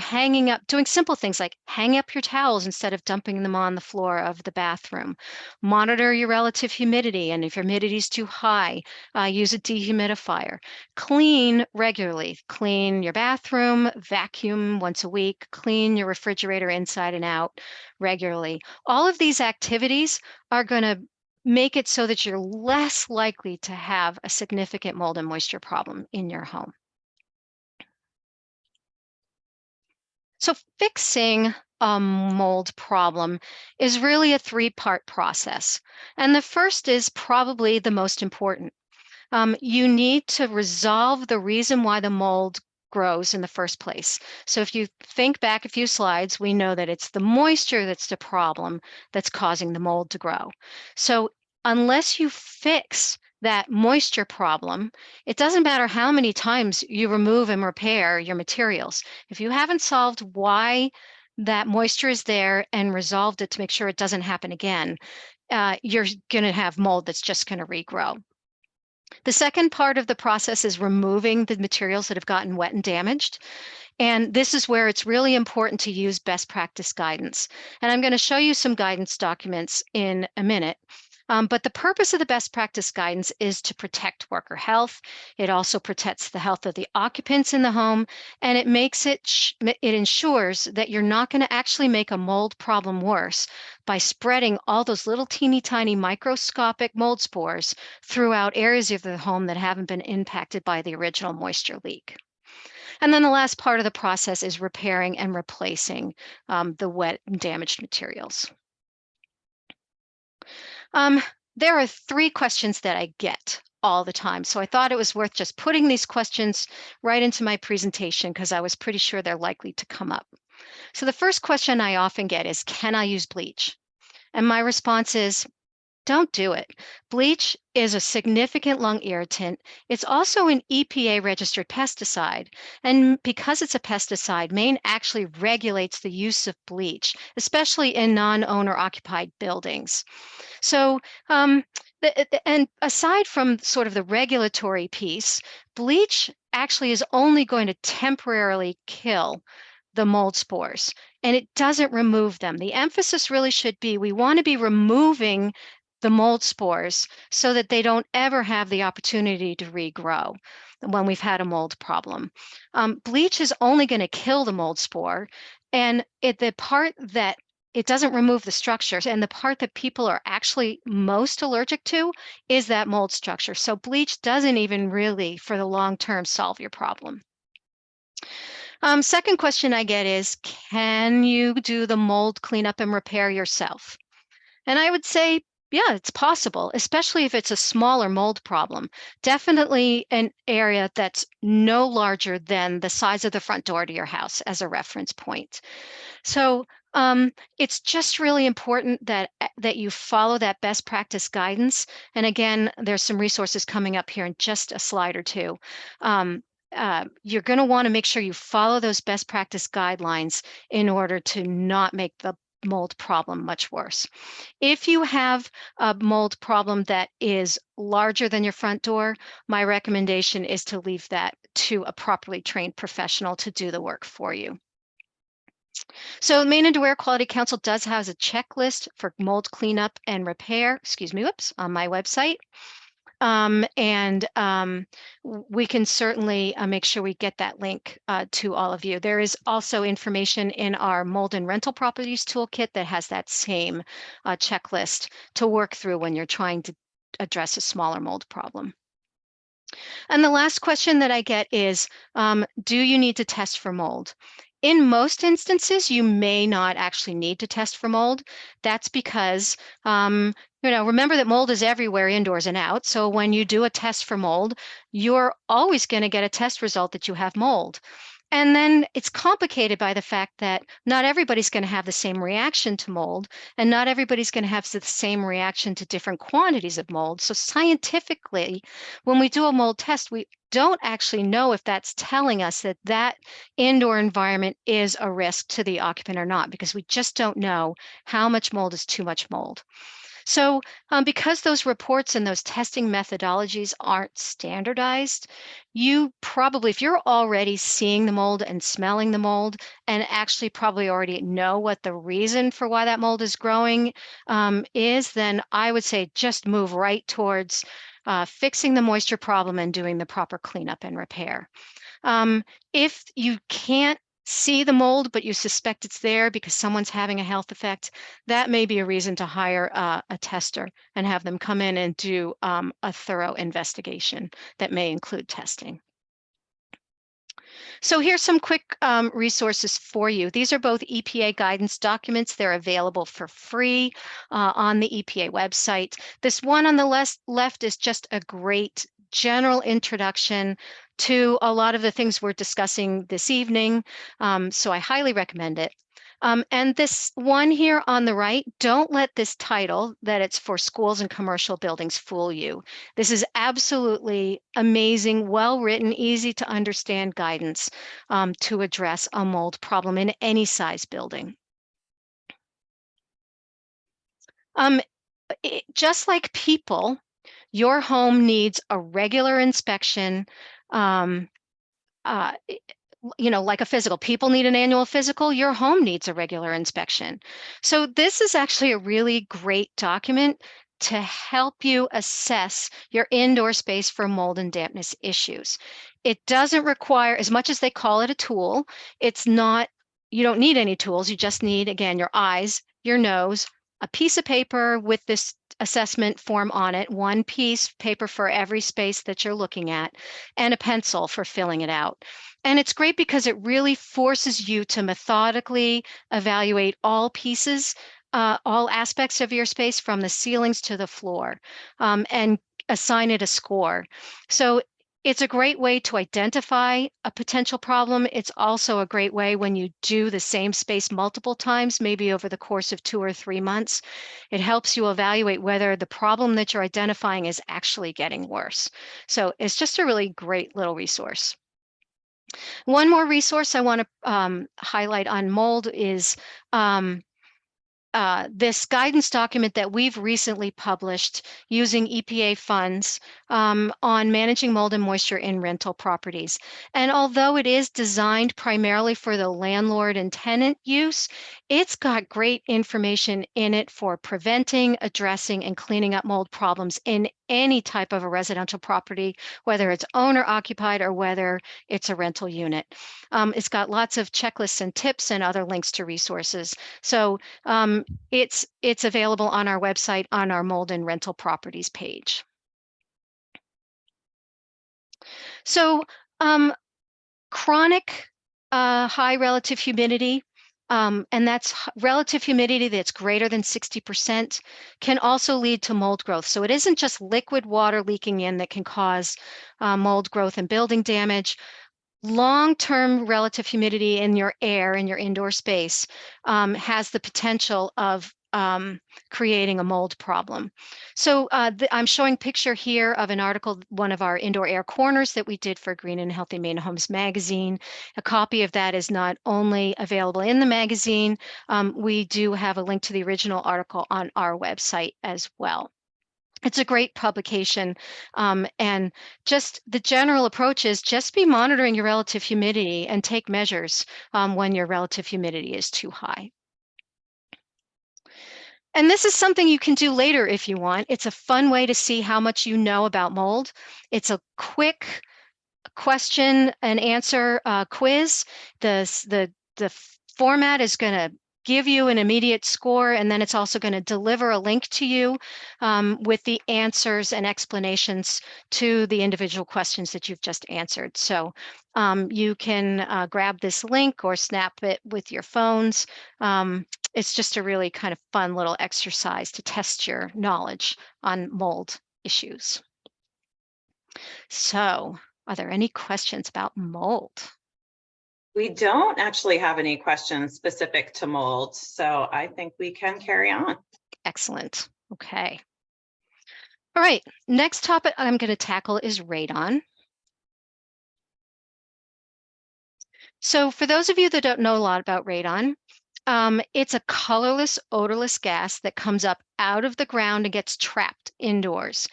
doing simple things like hang up your towels instead of dumping them on the floor of the bathroom. Monitor your relative humidity, and if your humidity is too high, use a dehumidifier. Clean regularly. Clean your bathroom, vacuum once a week, clean your refrigerator inside and out regularly. All of these activities are going to make it so that you're less likely to have a significant mold and moisture problem in your home. So fixing a mold problem is really a three-part process. And the first is probably the most important. You need to resolve the reason why the mold grows in the first place. So if you think back a few slides, we know that it's the moisture that's the problem that's causing the mold to grow. So unless you fix that moisture problem, it doesn't matter how many times you remove and repair your materials. If you haven't solved why that moisture is there and resolved it to make sure it doesn't happen again, you're going to have mold that's just going to regrow. The second part of the process is removing the materials that have gotten wet and damaged. And this is where it's really important to use best practice guidance. And I'm going to show you some guidance documents in a minute. But the purpose of the best practice guidance is to protect worker health. It also protects the health of the occupants in the home, and it makes it ensures that you're not going to actually make a mold problem worse by spreading all those little teeny tiny microscopic mold spores throughout areas of the home that haven't been impacted by the original moisture leak. And then the last part of the process is repairing and replacing the wet and damaged materials. There are 3 questions that I get all the time. So I thought it was worth just putting these questions right into my presentation because I was pretty sure they're likely to come up. So the first question I often get is, can I use bleach? And my response is, don't do it. Bleach is a significant lung irritant. It's also an EPA registered pesticide. And because it's a pesticide, Maine actually regulates the use of bleach, especially in non-owner occupied buildings. So, and aside from sort of the regulatory piece, bleach actually is only going to temporarily kill the mold spores, and it doesn't remove them. The emphasis really should be, we want to be removing the mold spores so that they don't ever have the opportunity to regrow when we've had a mold problem. Bleach is only going to kill the mold spore, and the part that it doesn't remove the structures, and the part that people are actually most allergic to is that mold structure. So bleach doesn't even really, for the long term, solve your problem. Second question I get is, can you do the mold cleanup and repair yourself? And I would say, yeah, it's possible, especially if it's a smaller mold problem. Definitely an area that's no larger than the size of the front door to your house as a reference point. So it's just really important that you follow that best practice guidance. And again, there's some resources coming up here in just a slide or two. You're going to want to make sure you follow those best practice guidelines in order to not make the mold problem much worse. If you have a mold problem that is larger than your front door, my recommendation is to leave that to a properly trained professional to do the work for you. So Maine Indoor Air Quality Council does have a checklist for mold cleanup and repair, on my website. We can certainly make sure we get that link to all of you. There is also information in our mold and rental properties toolkit that has that same checklist to work through when you're trying to address a smaller mold problem. And the last question that I get is, do you need to test for mold? In most instances, you may not actually need to test for mold. That's because, remember that mold is everywhere, indoors and out. So when you do a test for mold, you're always going to get a test result that you have mold. And then it's complicated by the fact that not everybody's going to have the same reaction to mold, and not everybody's going to have the same reaction to different quantities of mold. So scientifically, when we do a mold test, we don't actually know if that's telling us that that indoor environment is a risk to the occupant or not, because we just don't know how much mold is too much mold. So because those reports and those testing methodologies aren't standardized, you probably, if you're already seeing the mold and smelling the mold and actually probably already know what the reason for why that mold is growing is, then I would say just move right towards fixing the moisture problem and doing the proper cleanup and repair. If you can't see the mold, but you suspect it's there because someone's having a health effect, that may be a reason to hire a tester and have them come in and do a thorough investigation that may include testing. So here's some quick resources for you. These are both EPA guidance documents. They're available for free on the EPA website. This one on the left is just a great general introduction to a lot of the things we're discussing this evening. So I highly recommend it. And this one here on the right, don't let this title that it's for schools and commercial buildings fool you. This is absolutely amazing, well-written, easy to understand guidance to address a mold problem in any size building. Just like people, your home needs a regular inspection. Like a physical. People need an annual physical. Your home needs a regular inspection. So this is actually a really great document to help you assess your indoor space for mold and dampness issues. It doesn't require, as much as they call it a tool, it's not, you don't need any tools. You just need, again, your eyes, your nose, a piece of paper with this assessment form on it, one piece paper for every space that you're looking at, and a pencil for filling it out. And it's great because it really forces you to methodically evaluate all pieces, all aspects of your space from the ceilings to the floor, and assign it a score. So it's a great way to identify a potential problem. It's also a great way when you do the same space multiple times, maybe over the course of 2 or 3 months. It helps you evaluate whether the problem that you're identifying is actually getting worse. So it's just a really great little resource. One more resource I want to highlight on mold is this guidance document that we've recently published using EPA funds on managing mold and moisture in rental properties. And although it is designed primarily for the landlord and tenant use, it's got great information in it for preventing, addressing, and cleaning up mold problems in any type of a residential property, whether it's owner occupied or whether it's a rental unit. It's got lots of checklists and tips and other links to resources. So it's available on our website on our mold and rental properties page. So chronic high relative humidity, and that's relative humidity that's greater than 60%, can also lead to mold growth. So it isn't just liquid water leaking in that can cause mold growth and building damage. Long-term relative humidity in your air, in your indoor space, has the potential of creating a mold problem. So I'm showing a picture here of an article, one of our indoor air corners that we did for Green and Healthy Maine Homes magazine. A copy of that is not only available in the magazine, we do have a link to the original article on our website as well. It's a great publication, and just the general approach is just be monitoring your relative humidity and take measures when your relative humidity is too high. And this is something you can do later if you want. It's a fun way to see how much you know about mold. It's a quick question and answer quiz. The format is going to give you an immediate score, and then it's also going to deliver a link to you with the answers and explanations to the individual questions that you've just answered. So you can grab this link or snap it with your phones. It's just a really kind of fun little exercise to test your knowledge on mold issues. So, are there any questions about mold? We don't actually have any questions specific to mold, so I think we can carry on. Excellent. Okay. All right. Next topic I'm going to tackle is radon. So for those of you that don't know a lot about radon, it's a colorless, odorless gas that comes up out of the ground and gets trapped indoors.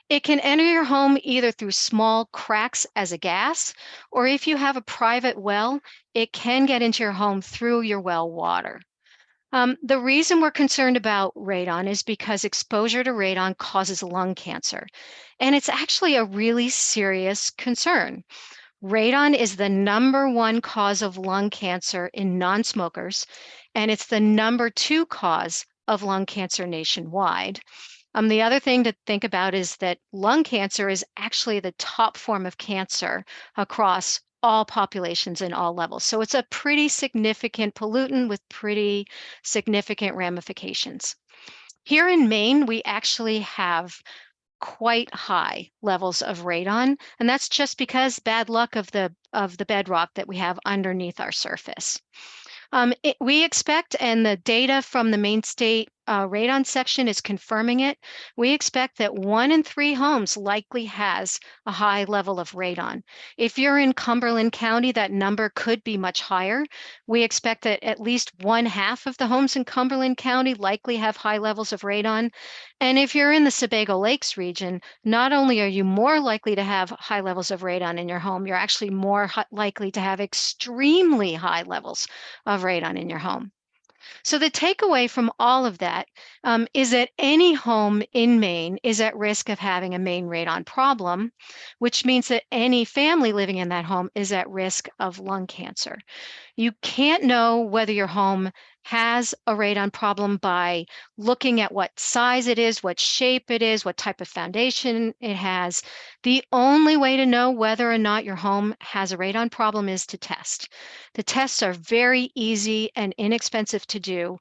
It can enter your home either through small cracks as a gas, or if you have a private well, it can get into your home through your well water. The reason we're concerned about radon is because exposure to radon causes lung cancer, and it's actually a really serious concern. Radon is the #1 cause of lung cancer in non-smokers, and it's the #2 cause of lung cancer nationwide. The other thing to think about is that lung cancer is actually the top form of cancer across all populations and all levels. So it's a pretty significant pollutant with pretty significant ramifications. Here in Maine, we actually have quite high levels of radon, and that's just because bad luck of the bedrock that we have underneath our surface. We expect, and the data from the Maine State radon section is confirming it. We expect that 1 in 3 homes likely has a high level of radon. If you're in Cumberland County, that number could be much higher. We expect that at least 1/2 of the homes in Cumberland County likely have high levels of radon. And if you're in the Sebago Lakes region, not only are you more likely to have high levels of radon in your home, you're actually more likely to have extremely high levels of radon in your home. So the takeaway from all of that is that any home in Maine is at risk of having a Maine radon problem, which means that any family living in that home is at risk of lung cancer. You can't know whether your home has a radon problem by looking at what size it is, what shape it is, what type of foundation it has. The only way to know whether or not your home has a radon problem is to test. The tests are very easy and inexpensive to do,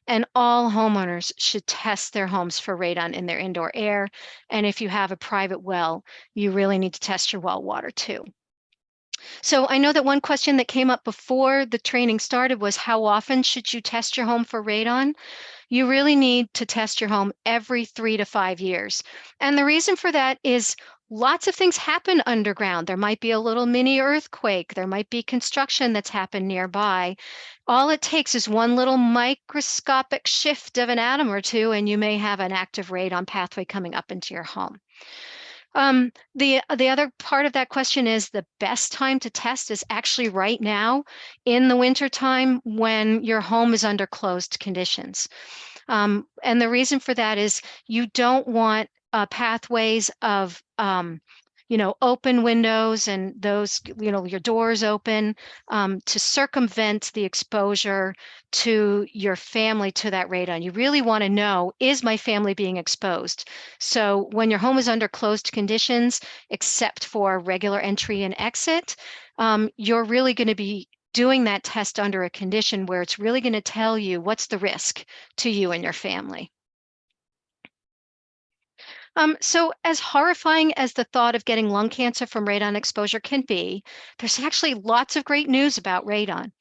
and all homeowners should test their homes for radon in their indoor air. And if you have a private well, you really need to test your well water too. So I know that one question that came up before the training started was, how often should you test your home for radon? You really need to test your home every 3 to 5 years. And the reason for that is lots of things happen underground. There might be a little mini earthquake. There might be construction that's happened nearby. All it takes is one little microscopic shift of an atom or two, and you may have an active radon pathway coming up into your home. The other part of that question is the best time to test is actually right now in the wintertime when your home is under closed conditions. And the reason for that is you don't want pathways of open windows and those, your doors open to circumvent the exposure to your family to that radon. You really want to know, is my family being exposed? So when your home is under closed conditions, except for regular entry and exit, you're really going to be doing that test under a condition where it's really going to tell you what's the risk to you and your family. So as horrifying as the thought of getting lung cancer from radon exposure can be, there's actually lots of great news about radon.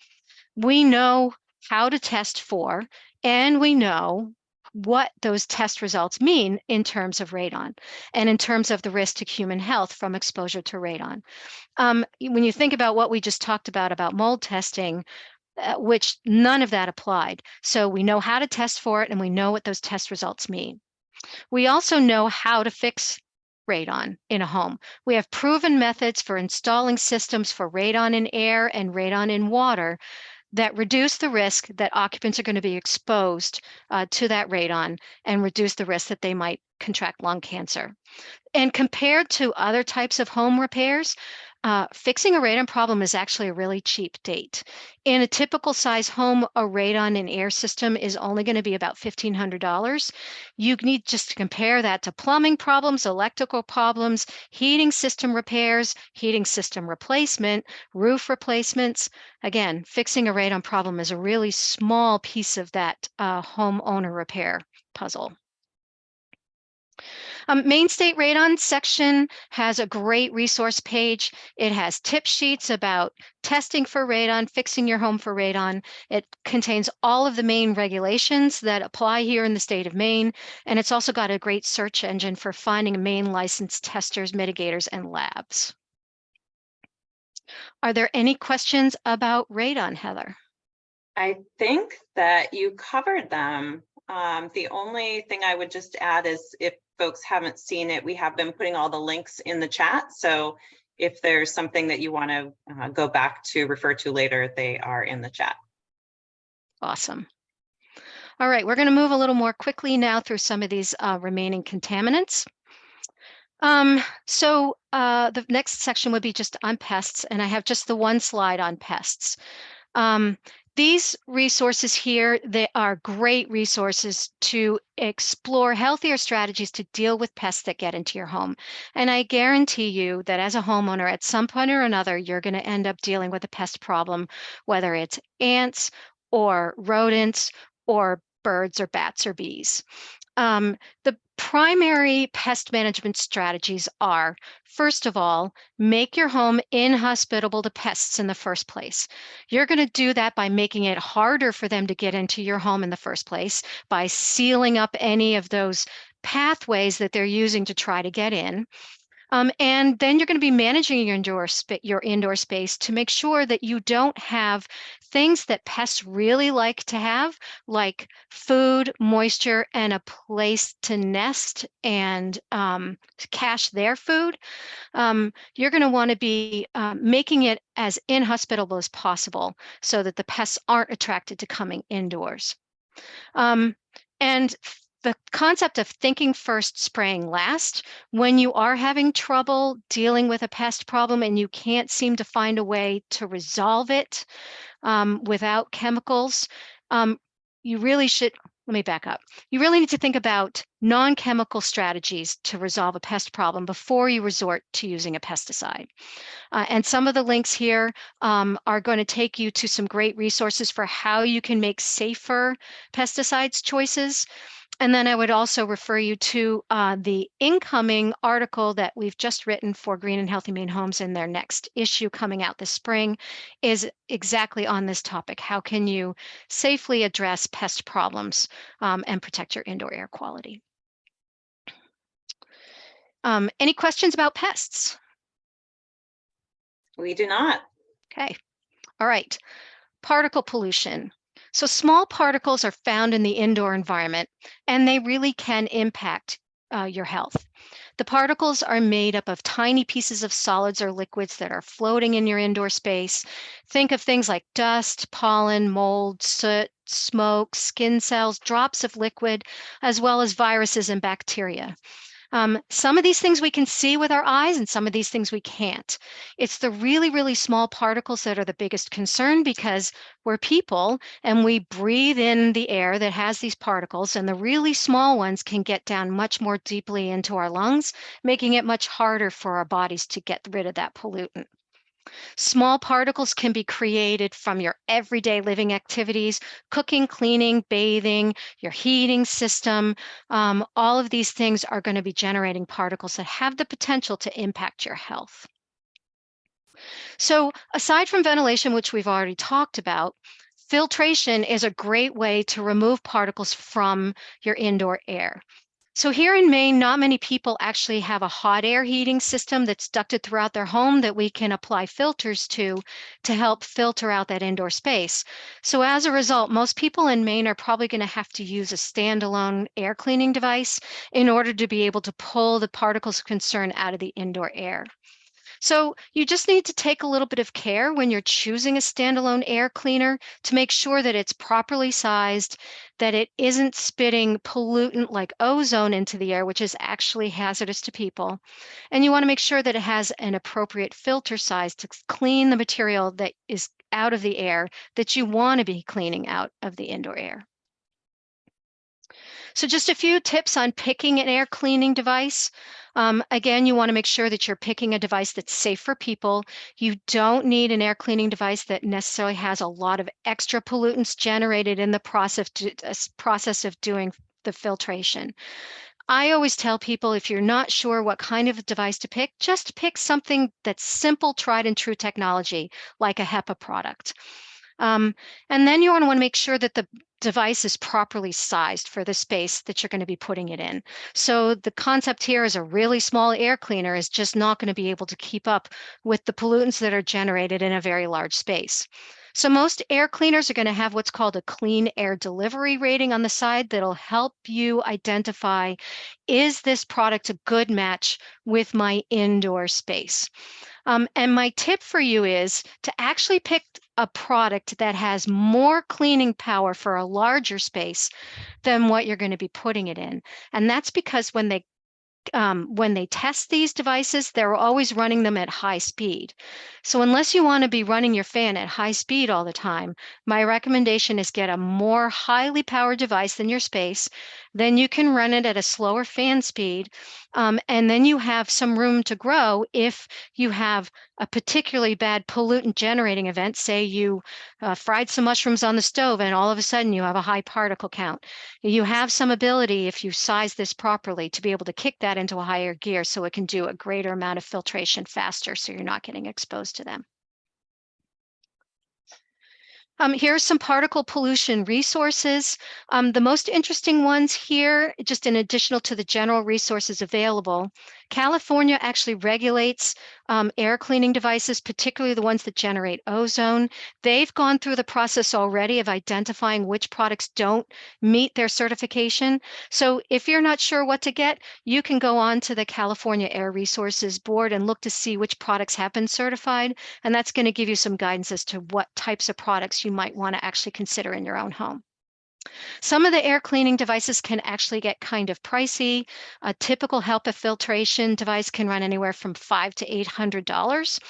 We know how to test for, and we know what those test results mean in terms of radon and in terms of the risk to human health from exposure to radon. When you think about what we just talked about mold testing, which none of that applied. So we know how to test for it, and we know what those test results mean. We also know how to fix radon in a home. We have proven methods for installing systems for radon in air and radon in water that reduce the risk that occupants are going to be exposed to that radon and reduce the risk that they might contract lung cancer. And compared to other types of home repairs, fixing a radon problem is actually a really cheap date. In a typical size home, a radon and air system is only going to be about $1,500. You need just to compare that to plumbing problems, electrical problems, heating system repairs, heating system replacement, roof replacements. Again, fixing a radon problem is a really small piece of that homeowner repair puzzle. Maine State Radon section has a great resource page. It has tip sheets about testing for radon, fixing your home for radon. It contains all of the Maine regulations that apply here in the state of Maine, and it's also got a great search engine for finding Maine licensed testers, mitigators, and labs. Are there any questions about radon, Heather? I think that you covered them. The only thing I would just add is if folks haven't seen it, we have been putting all the links in the chat. So if there's something that you want to go back to refer to later, they are in the chat. Awesome. All right, we're going to move a little more quickly now through some of these remaining contaminants. The next section would be just on pests, and I have just the one slide on pests. These resources here, they are great resources to explore healthier strategies to deal with pests that get into your home. And I guarantee you that as a homeowner, at some point or another, you're going to end up dealing with a pest problem, whether it's ants or rodents or birds or bats or bees. The primary pest management strategies are, first of all, make your home inhospitable to pests in the first place. You're going to do that by making it harder for them to get into your home in the first place, by sealing up any of those pathways that they're using to try to get in. And then you're going to be managing your indoor space to make sure that you don't have things that pests really like to have, like food, moisture, and a place to nest and to cache their food. You're going to want to be making it as inhospitable as possible so that the pests aren't attracted to coming indoors. And the concept of thinking first, spraying last, when you are having trouble dealing with a pest problem and you can't seem to find a way to resolve it without chemicals, you really should, let me back up. You really need to think about non-chemical strategies to resolve a pest problem before you resort to using a pesticide. And some of the links here are going to take you to some great resources for how you can make safer pesticides choices. And then I would also refer you to the incoming article that we've just written for Green and Healthy Maine Homes in their next issue coming out this spring is exactly on this topic. How can you safely address pest problems and protect your indoor air quality? Any questions about pests? We do not. Okay. All right. Particle pollution. So small particles are found in the indoor environment, and they really can impact your health. The particles are made up of tiny pieces of solids or liquids that are floating in your indoor space. Think of things like dust, pollen, mold, soot, smoke, skin cells, drops of liquid, as well as viruses and bacteria. Some of these things we can see with our eyes and some of these things we can't. It's the really, really small particles that are the biggest concern because we're people and we breathe in the air that has these particles, and the really small ones can get down much more deeply into our lungs, making it much harder for our bodies to get rid of that pollutant. Small particles can be created from your everyday living activities, cooking, cleaning, bathing, your heating system. All of these things are going to be generating particles that have the potential to impact your health. So aside from ventilation, which we've already talked about, filtration is a great way to remove particles from your indoor air. So here in Maine, not many people actually have a hot air heating system that's ducted throughout their home that we can apply filters to help filter out that indoor space. So as a result, most people in Maine are probably going to have to use a standalone air cleaning device in order to be able to pull the particles of concern out of the indoor air. So you just need to take a little bit of care when you're choosing a standalone air cleaner to make sure that it's properly sized, that it isn't spitting pollutant like ozone into the air, which is actually hazardous to people. And you want to make sure that it has an appropriate filter size to clean the material that is out of the air that you want to be cleaning out of the indoor air. So just a few tips on picking an air cleaning device. Again, you want to make sure that you're picking a device that's safe for people. You don't need an air cleaning device that necessarily has a lot of extra pollutants generated in the process of doing the filtration. I always tell people if you're not sure what kind of device to pick, just pick something that's simple, tried and true technology, like a HEPA product. And then you want to make sure that the device is properly sized for the space that you're going to be putting it in. So the concept here is a really small air cleaner is just not going to be able to keep up with the pollutants that are generated in a very large space. So most air cleaners are going to have what's called a clean air delivery rating on the side that'll help you identify, is this product a good match with my indoor space? And my tip for you is to actually pick a product that has more cleaning power for a larger space than what you're going to be putting it in. And that's because when they test these devices, they're always running them at high speed. So unless you want to be running your fan at high speed all the time, my recommendation is get a more highly powered device than your space, then you can run it at a slower fan speed, and then you have some room to grow if you have a particularly bad pollutant generating event. Say you fried some mushrooms on the stove and all of a sudden you have a high particle count. You have some ability, if you size this properly, to be able to kick that into a higher gear so it can do a greater amount of filtration faster, so you're not getting exposed to them. Here are some particle pollution resources. The most interesting ones here, just in addition to the general resources available, California actually regulates air cleaning devices, particularly the ones that generate ozone. They've gone through the process already of identifying which products don't meet their certification. So if you're not sure what to get, you can go on to the California Air Resources Board and look to see which products have been certified. And that's going to give you some guidance as to what types of products you might want to actually consider in your own home. Some of the air cleaning devices can actually get kind of pricey. A typical HEPA filtration device can run anywhere from $500 to $800.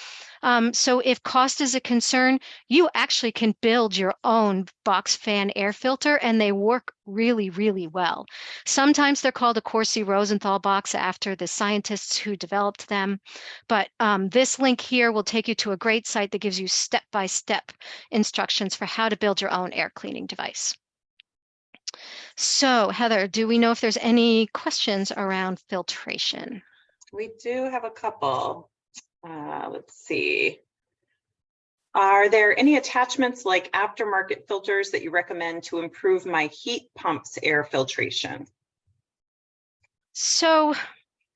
So if cost is a concern, you actually can build your own box fan air filter, and they work really, really well. Sometimes they're called a Corsi-Rosenthal box after the scientists who developed them. But this link here will take you to a great site that gives you step-by-step instructions for how to build your own air cleaning device. So, Heather, do we know if there's any questions around filtration? We do have a couple. Let's see. Are there any attachments like aftermarket filters that you recommend to improve my heat pump's air filtration? So,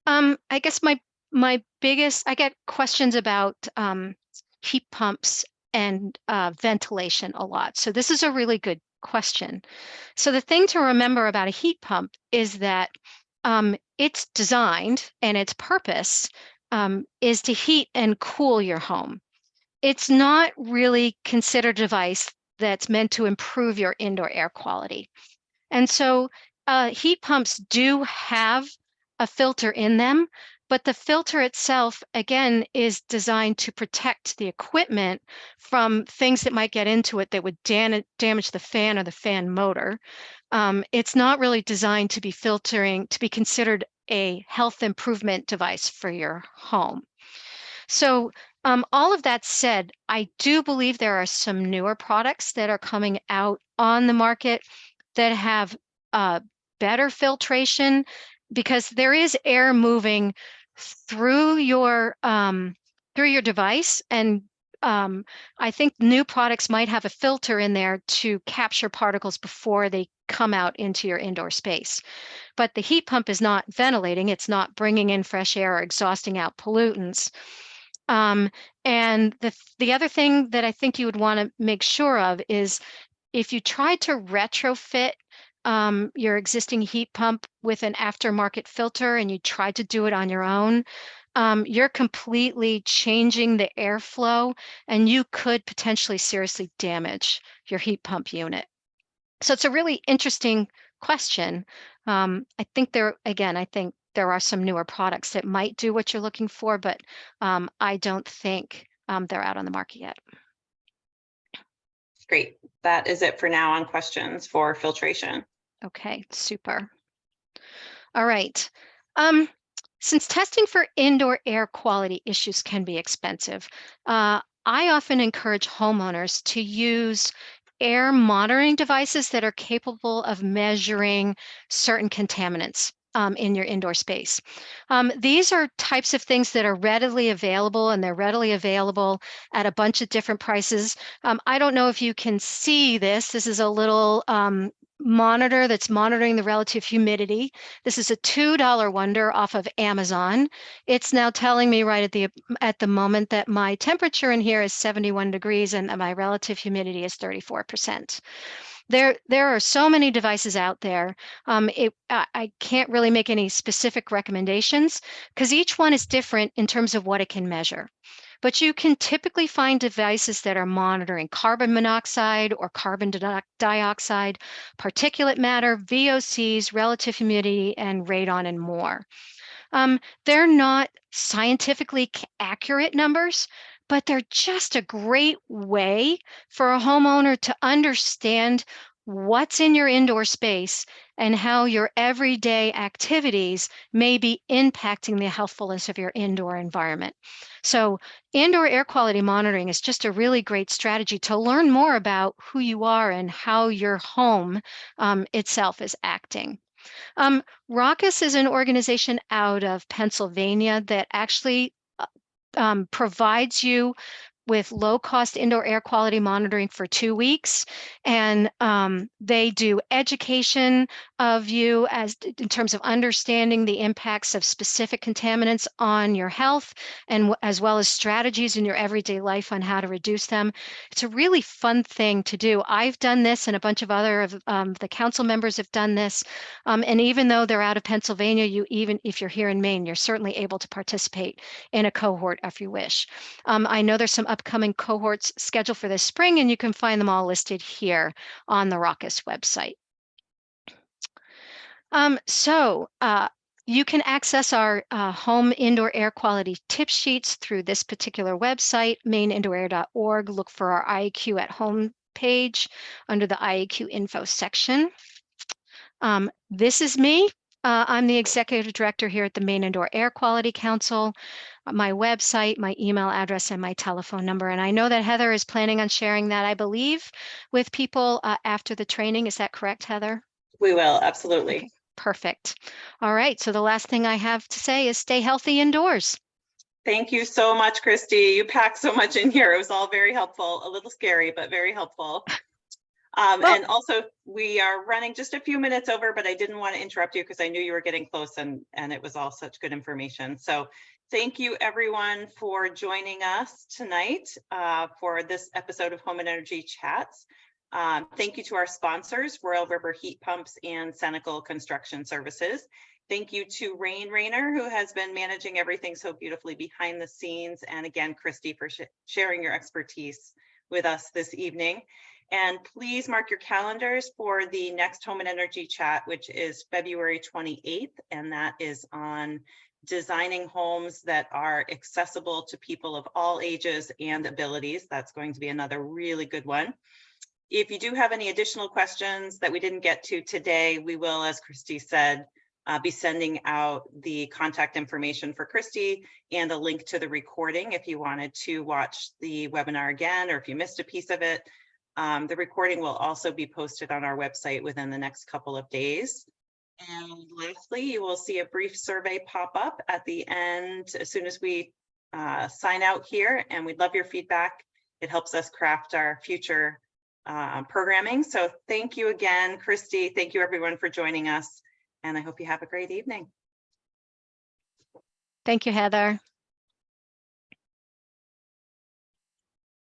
I guess my biggest, I get questions about heat pumps and ventilation a lot. So this is a really good question. So the thing to remember about a heat pump is that it's designed, and its purpose is to heat and cool your home. It's not really considered a device that's meant to improve your indoor air quality. And so heat pumps do have a filter in them, but the filter itself, again, is designed to protect the equipment from things that might get into it that would damage the fan or the fan motor. It's not really designed to be filtering, to be considered a health improvement device for your home. So all of that said, I do believe there are some newer products that are coming out on the market that have better filtration, because there is air moving through your device, and I think new products might have a filter in there to capture particles before they come out into your indoor space. But the heat pump is not ventilating; it's not bringing in fresh air or exhausting out pollutants. And the other thing that I think you would want to make sure of is if you try to retrofit your existing heat pump with an aftermarket filter and you try to do it on your own, you're completely changing the airflow, and you could potentially seriously damage your heat pump unit. So it's a really interesting question. I think there are some newer products that might do what you're looking for, but I don't think they're out on the market yet. Great. That is it for now on questions for filtration. Okay, super. All right. Since testing for indoor air quality issues can be expensive, I often encourage homeowners to use air monitoring devices that are capable of measuring certain contaminants in your indoor space. These are types of things that are readily available, and they're readily available at a bunch of different prices. I don't know if you can see this. This is a little monitor that's monitoring the relative humidity. This is a $2 wonder off of Amazon. It's now telling me right at the moment that my temperature in here is 71 degrees and my relative humidity is 34%. There are so many devices out there. I can't really make any specific recommendations because each one is different in terms of what it can measure. But you can typically find devices that are monitoring carbon monoxide or carbon dioxide, particulate matter, VOCs, relative humidity, and radon, and more. They're not scientifically accurate numbers, but they're just a great way for a homeowner to understand what's in your indoor space and how your everyday activities may be impacting the healthfulness of your indoor environment. So indoor air quality monitoring is just a really great strategy to learn more about who you are and how your home itself is acting. Raucous is an organization out of Pennsylvania that actually provides you with low-cost indoor air quality monitoring for 2 weeks. And they do education of you in terms of understanding the impacts of specific contaminants on your health, and as well as strategies in your everyday life on how to reduce them. It's a really fun thing to do. I've done this, and a bunch of other of the council members have done this. And even though they're out of Pennsylvania, even if you're here in Maine, you're certainly able to participate in a cohort if you wish. I know there's some upcoming cohorts scheduled for this spring, and you can find them all listed here on the Raucous website. You can access our home indoor air quality tip sheets through this particular website, maineindoorair.org. Look for our IAQ at home page under the IAQ info section. This is me. I'm the executive director here at the Maine Indoor Air Quality Council. My website, my email address, and my telephone number. And I know that Heather is planning on sharing that, I believe, with people after the training. Is that correct, Heather? We will, absolutely. Okay, perfect. All right, so the last thing I have to say is stay healthy indoors. Thank you so much, Christy. You packed so much in here. It was all very helpful, a little scary, but very helpful. And also, we are running just a few minutes over, but I didn't want to interrupt you because I knew you were getting close, and it was all such good information. So thank you, everyone, for joining us tonight for this episode of Home and Energy Chats. Thank you to our sponsors, Royal River Heat Pumps and Senecal Construction Services. Thank you to Rain Rainer, who has been managing everything so beautifully behind the scenes. And again, Christy, for sharing your expertise with us this evening. And please mark your calendars for the next Home and Energy Chat, which is February 28th. And that is on designing homes that are accessible to people of all ages and abilities. That's going to be another really good one. If you do have any additional questions that we didn't get to today, we will, as Christy said, be sending out the contact information for Christy and a link to the recording if you wanted to watch the webinar again, or if you missed a piece of it. The recording will also be posted on our website within the next couple of days. And lastly, you will see a brief survey pop up at the end as soon as we sign out here, and we'd love your feedback. It helps us craft our future programming. So thank you again, Christy. Thank you everyone for joining us, and I hope you have a great evening. Thank you, Heather.